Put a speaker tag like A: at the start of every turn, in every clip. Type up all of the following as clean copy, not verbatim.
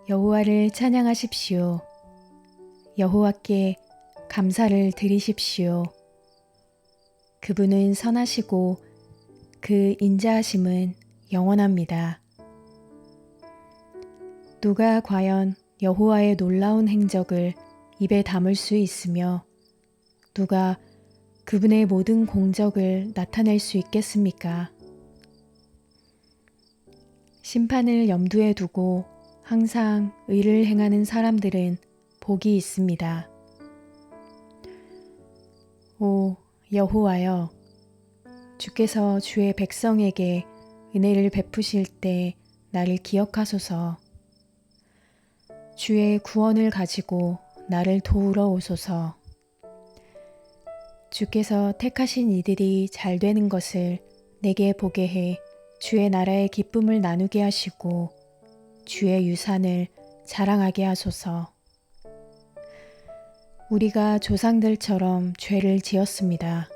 A: 여호와를 찬양하십시오. 여호와께 감사를 드리십시오. 그분은 선하시고 그 인자하심은 영원합니다. 누가 과연 여호와의 놀라운 행적을 입에 담을 수 있으며 누가 그분의 모든 공적을 나타낼 수 있겠습니까? 심판을 염두에 두고 항상 의를 행하는 사람들은 복이 있습니다. 오 여호와여, 주께서 주의 백성에게 은혜를 베푸실 때 나를 기억하소서. 주의 구원을 가지고 나를 도우러 오소서. 주께서 택하신 이들이 잘 되는 것을 내게 보게 해 주의 나라의 기쁨을 나누게 하시고 주의 유산을 자랑하게 하소서. 우리가 조상들처럼 죄를 지었습니다.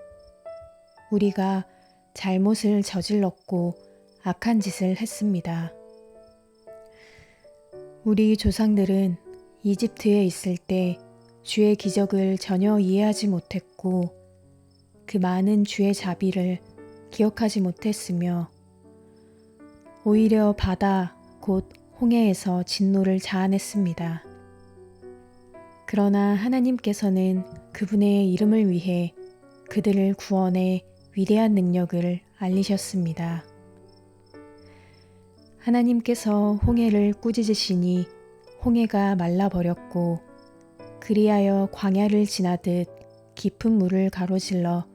A: 우리가 잘못을 저질렀고 악한 짓을 했습니다. 우리 조상들은 이집트에 있을 때 주의 기적을 전혀 이해하지 못했고 그 많은 주의 자비를 기억하지 못했으며 오히려 바다 곧 홍해에서 진노를 자아냈습니다. 그러나 하나님께서는 그분의 이름을 위해 그들을 구원해 위대한 능력을 알리셨습니다. 하나님께서 홍해를 꾸짖으시니 홍해가 말라버렸고 그리하여 광야를 지나듯 깊은 물을 가로질러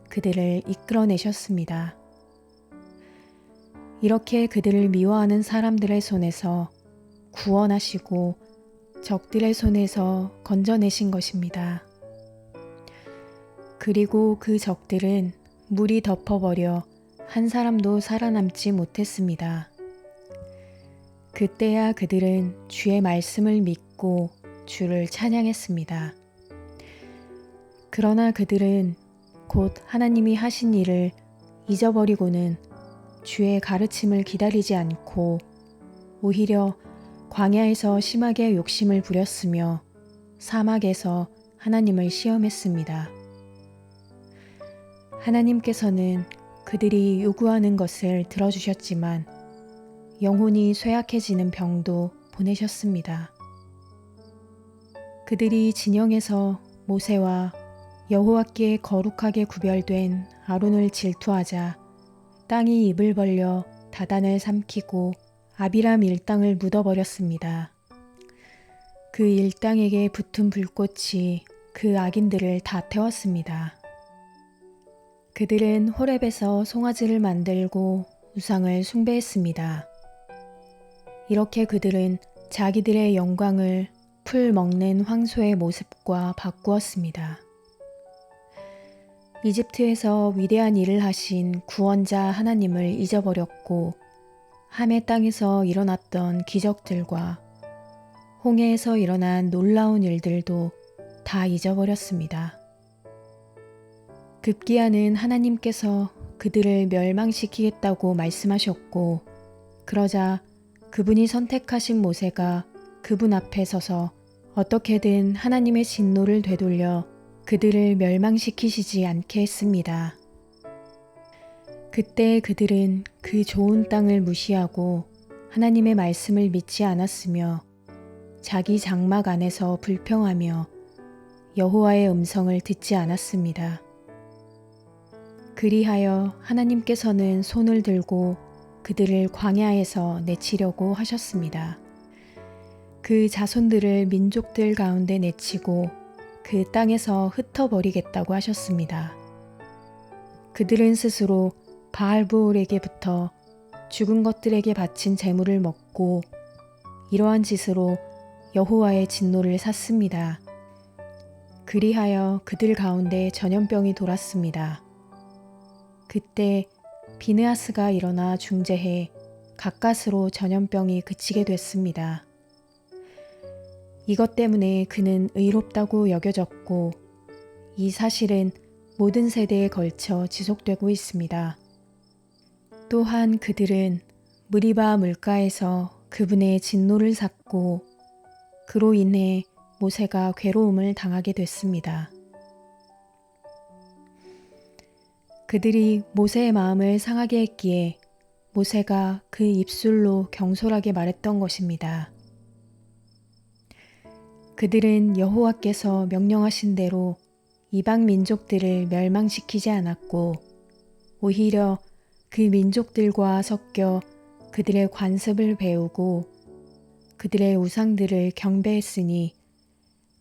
A: 그들을 이끌어내셨습니다. 이렇게 그들을 미워하는 사람들의 손에서 구원하시고 적들의 손에서 건져내신 것입니다. 그리고 그 적들은 물이 덮어버려 한 사람도 살아남지 못했습니다. 그때야 그들은 주의 말씀을 믿고 주를 찬양했습니다. 그러나 그들은 곧 하나님이 하신 일을 잊어버리고는 주의 가르침을 기다리지 않고 오히려 광야에서 심하게 욕심을 부렸으며 사막에서 하나님을 시험했습니다. 하나님께서는 그들이 요구하는 것을 들어주셨지만 영혼이 쇠약해지는 병도 보내셨습니다. 그들이 진영에서 모세와 여호와께 거룩하게 구별된 아론을 질투하자 땅이 입을 벌려 다단을 삼키고 아비람 일당을 묻어버렸습니다. 그 일당에게 붙은 불꽃이 그 악인들을 다 태웠습니다. 그들은 호렙에서 송아지를 만들고 우상을 숭배했습니다. 이렇게 그들은 자기들의 영광을 풀 먹는 황소의 모습과 바꾸었습니다. 이집트에서 위대한 일을 하신 구원자 하나님을 잊어버렸고 함의 땅에서 일어났던 기적들과 홍해에서 일어난 놀라운 일들도 다 잊어버렸습니다. 급기야는 하나님께서 그들을 멸망시키겠다고 말씀하셨고 그러자 그분이 선택하신 모세가 그분 앞에 서서 어떻게든 하나님의 진노를 되돌려 그들을 멸망시키시지 않게 했습니다. 그때 그들은 그 좋은 땅을 무시하고 하나님의 말씀을 믿지 않았으며 자기 장막 안에서 불평하며 여호와의 음성을 듣지 않았습니다. 그리하여 하나님께서는 손을 들고 그들을 광야에서 내치려고 하셨습니다. 그 자손들을 민족들 가운데 내치고 그 땅에서 흩어버리겠다고 하셨습니다. 그들은 스스로 바알브올에게부터 죽은 것들에게 바친 제물을 먹고 이러한 짓으로 여호와의 진노를 샀습니다. 그리하여 그들 가운데 전염병이 돌았습니다. 그때 비느하스가 일어나 중재해 가까스로 전염병이 그치게 됐습니다. 이것 때문에 그는 의롭다고 여겨졌고 이 사실은 모든 세대에 걸쳐 지속되고 있습니다. 또한 그들은 무리바 물가에서 그분의 진노를 샀고 그로 인해 모세가 괴로움을 당하게 됐습니다. 그들이 모세의 마음을 상하게 했기에 모세가 그 입술로 경솔하게 말했던 것입니다. 그들은 여호와께서 명령하신 대로 이방 민족들을 멸망시키지 않았고 오히려 그 민족들과 섞여 그들의 관습을 배우고 그들의 우상들을 경배했으니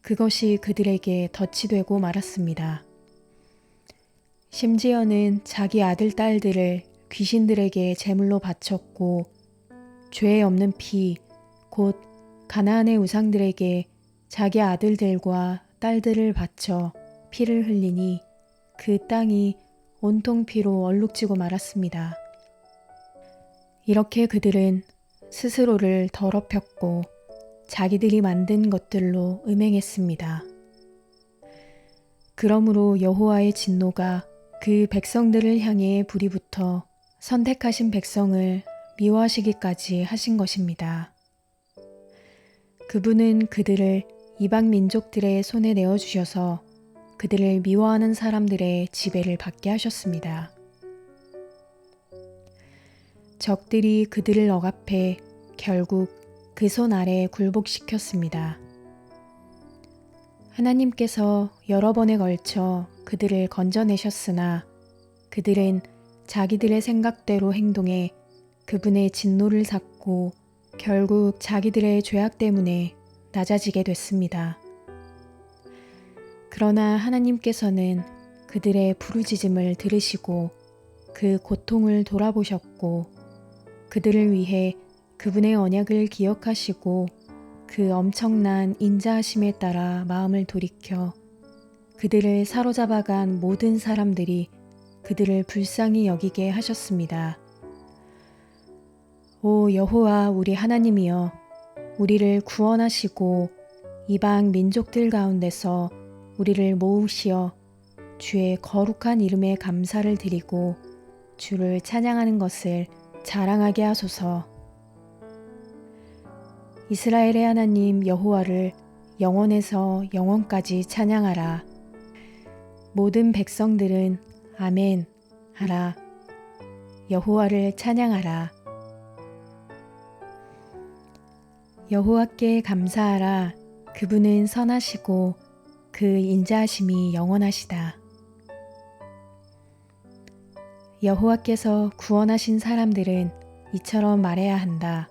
A: 그것이 그들에게 덫이 되고 말았습니다. 심지어는 자기 아들, 딸들을 귀신들에게 제물로 바쳤고 죄 없는 피, 곧 가나안의 우상들에게 자기 아들들과 딸들을 바쳐 피를 흘리니 그 땅이 온통 피로 얼룩지고 말았습니다. 이렇게 그들은 스스로를 더럽혔고 자기들이 만든 것들로 음행했습니다. 그러므로 여호와의 진노가 그 백성들을 향해 불이 붙어 선택하신 백성을 미워하시기까지 하신 것입니다. 그분은 그들을 이방 민족들의 손에 내어주셔서 그들을 미워하는 사람들의 지배를 받게 하셨습니다. 적들이 그들을 억압해 결국 그 손 아래 굴복시켰습니다. 하나님께서 여러 번에 걸쳐 그들을 건져내셨으나 그들은 자기들의 생각대로 행동해 그분의 진노를 샀고 결국 자기들의 죄악 때문에 낮아지게 됐습니다. 그러나 하나님께서는 그들의 부르짖음을 들으시고 그 고통을 돌아보셨고 그들을 위해 그분의 언약을 기억하시고 그 엄청난 인자하심에 따라 마음을 돌이켜 그들을 사로잡아간 모든 사람들이 그들을 불쌍히 여기게 하셨습니다. 오 여호와 우리 하나님이여, 우리를 구원하시고 이방 민족들 가운데서 우리를 모으시어 주의 거룩한 이름에 감사를 드리고 주를 찬양하는 것을 자랑하게 하소서. 이스라엘의 하나님 여호와를 영원에서 영원까지 찬양하라. 모든 백성들은 아멘 하라. 여호와를 찬양하라. 여호와께 감사하라. 그분은 선하시고 그 인자하심이 영원하시다. 여호와께서 구원하신 사람들은 이처럼 말해야 한다.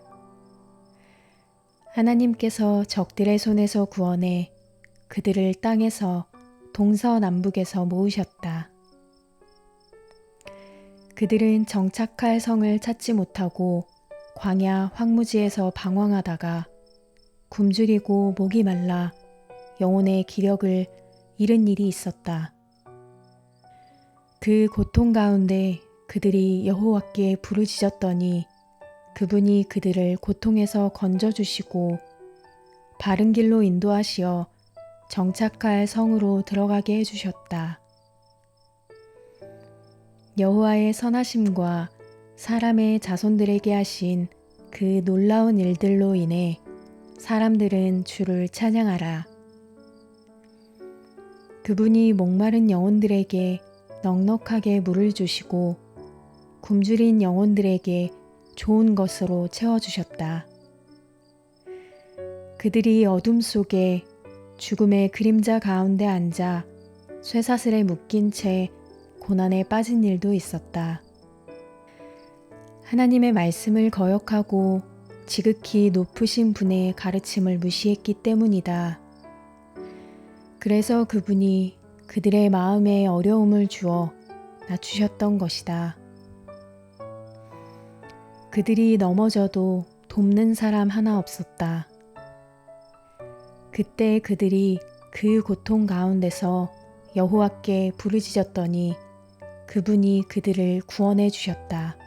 A: 하나님께서 적들의 손에서 구원해 그들을 땅에서 동서남북에서 모으셨다. 그들은 정착할 성을 찾지 못하고 광야 황무지에서 방황하다가 굶주리고 목이 말라 영혼의 기력을 잃은 일이 있었다. 그 고통 가운데 그들이 여호와께 부르짖었더니 그분이 그들을 고통에서 건져주시고 바른 길로 인도하시어 정착할 성으로 들어가게 해주셨다. 여호와의 선하심과 사람의 자손들에게 하신 그 놀라운 일들로 인해 사람들은 주를 찬양하라. 그분이 목마른 영혼들에게 넉넉하게 물을 주시고 굶주린 영혼들에게 좋은 것으로 채워주셨다. 그들이 어둠 속에 죽음의 그림자 가운데 앉아 쇠사슬에 묶인 채 고난에 빠진 일도 있었다. 하나님의 말씀을 거역하고 지극히 높으신 분의 가르침을 무시했기 때문이다. 그래서 그분이 그들의 마음에 어려움을 주어 낮추셨던 것이다. 그들이 넘어져도 돕는 사람 하나 없었다. 그때 그들이 그 고통 가운데서 여호와께 부르짖었더니 그분이 그들을 구원해 주셨다.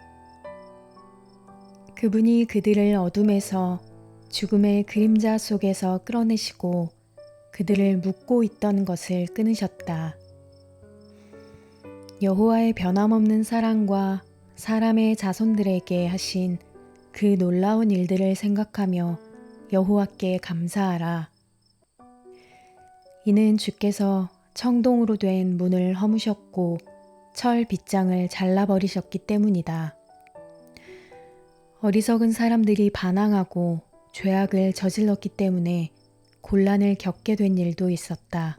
A: 그분이 그들을 어둠에서 죽음의 그림자 속에서 끌어내시고 그들을 묶고 있던 것을 끊으셨다. 여호와의 변함없는 사랑과 사람의 자손들에게 하신 그 놀라운 일들을 생각하며 여호와께 감사하라. 이는 주께서 청동으로 된 문을 허무셨고 철 빗장을 잘라버리셨기 때문이다. 어리석은 사람들이 반항하고 죄악을 저질렀기 때문에 곤란을 겪게 된 일도 있었다.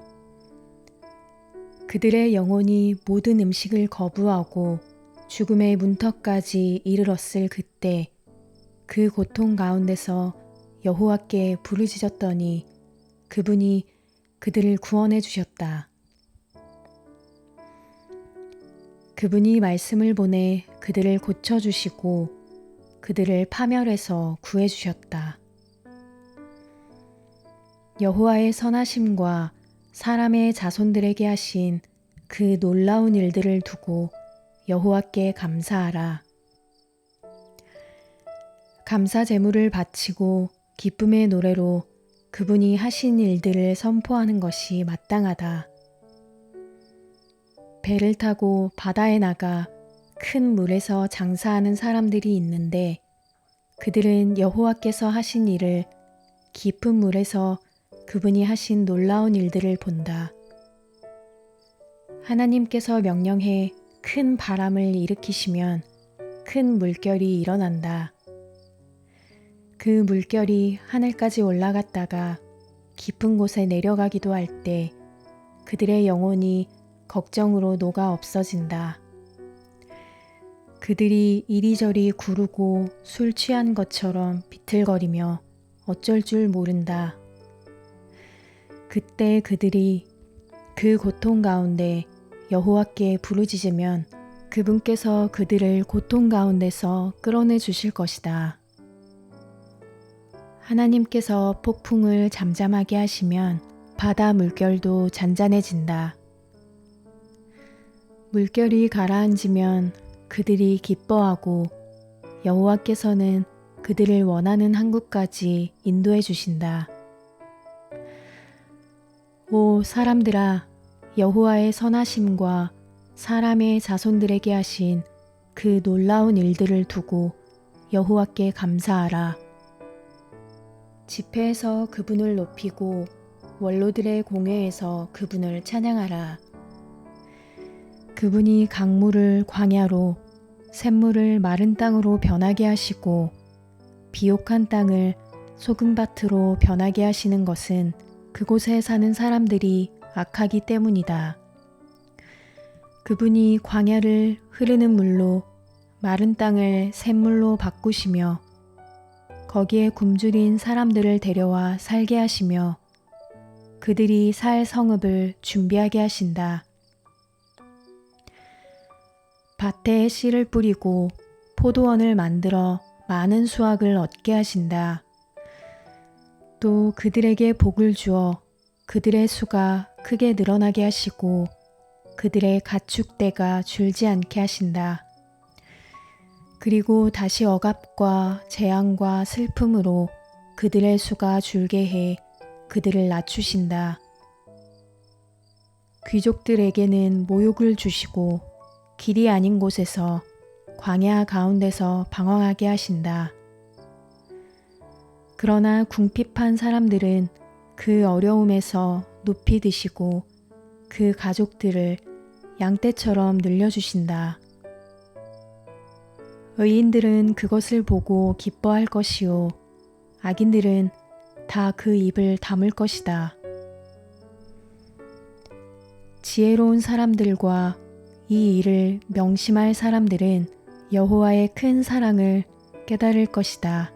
A: 그들의 영혼이 모든 음식을 거부하고 죽음의 문턱까지 이르렀을 그때 그 고통 가운데서 여호와께 부르짖었더니 그분이 그들을 구원해 주셨다. 그분이 말씀을 보내 그들을 고쳐주시고 그들을 파멸해서 구해주셨다. 여호와의 선하심과 사람의 자손들에게 하신 그 놀라운 일들을 두고 여호와께 감사하라. 감사 제물을 바치고 기쁨의 노래로 그분이 하신 일들을 선포하는 것이 마땅하다. 배를 타고 바다에 나가 큰 물에서 장사하는 사람들이 있는데 그들은 여호와께서 하신 일을 깊은 물에서 그분이 하신 놀라운 일들을 본다. 하나님께서 명령해 큰 바람을 일으키시면 큰 물결이 일어난다. 그 물결이 하늘까지 올라갔다가 깊은 곳에 내려가기도 할 때 그들의 영혼이 걱정으로 녹아 없어진다. 그들이 이리저리 구르고 술 취한 것처럼 비틀거리며 어쩔 줄 모른다. 그때 그들이 그 고통 가운데 여호와께 부르짖으면 그분께서 그들을 고통 가운데서 끌어내 주실 것이다. 하나님께서 폭풍을 잠잠하게 하시면 바다 물결도 잔잔해진다. 물결이 가라앉으면 그들이 기뻐하고 여호와께서는 그들을 원하는 항구까지 인도해 주신다. 오 사람들아, 여호와의 선하심과 사람의 자손들에게 하신 그 놀라운 일들을 두고 여호와께 감사하라. 집회에서 그분을 높이고 원로들의 공회에서 그분을 찬양하라. 그분이 강물을 광야로 샘물을 마른 땅으로 변하게 하시고 비옥한 땅을 소금밭으로 변하게 하시는 것은 그곳에 사는 사람들이 악하기 때문이다. 그분이 광야를 흐르는 물로 마른 땅을 샘물로 바꾸시며 거기에 굶주린 사람들을 데려와 살게 하시며 그들이 살 성읍을 준비하게 하신다. 밭에 씨를 뿌리고 포도원을 만들어 많은 수확을 얻게 하신다. 또 그들에게 복을 주어 그들의 수가 크게 늘어나게 하시고 그들의 가축대가 줄지 않게 하신다. 그리고 다시 억압과 재앙과 슬픔으로 그들의 수가 줄게 해 그들을 낮추신다. 귀족들에게는 모욕을 주시고 길이 아닌 곳에서 광야 가운데서 방황하게 하신다. 그러나 궁핍한 사람들은 그 어려움에서 높이 드시고 그 가족들을 양떼처럼 늘려주신다. 의인들은 그것을 보고 기뻐할 것이요 악인들은 다 그 입을 다물 것이다. 지혜로운 사람들과 이 일을 명심할 사람들은 여호와의 큰 사랑을 깨달을 것이다.